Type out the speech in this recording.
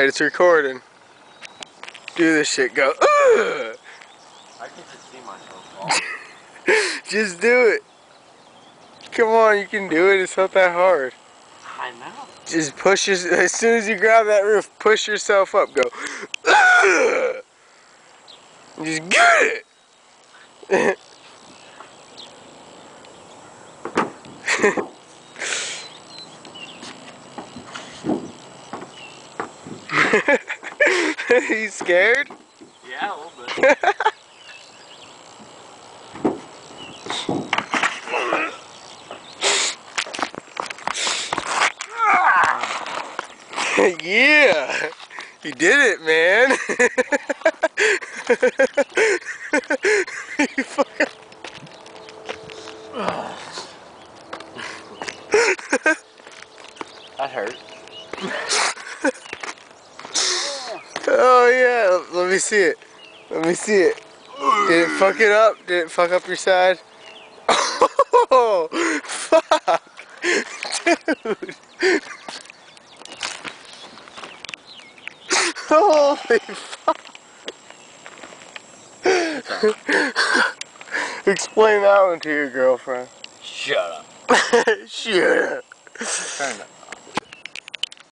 Alright, it's recording. Do this shit, go. Ugh! I can just see myself fall. Just do it. Come on, you can do it. It's not that hard. I know. Just push your, as soon as you grab that roof, push yourself up. Go. Ugh! Just get it. You scared? Yeah, a little bit. Yeah, you did it, man. You fucking... That hurt. Oh yeah, let me see it. Let me see it. Did it fuck it up? Did it fuck up your side? Oh, fuck. Dude. Holy fuck. Explain that one to your girlfriend. Shut up. Shut up. Turn it.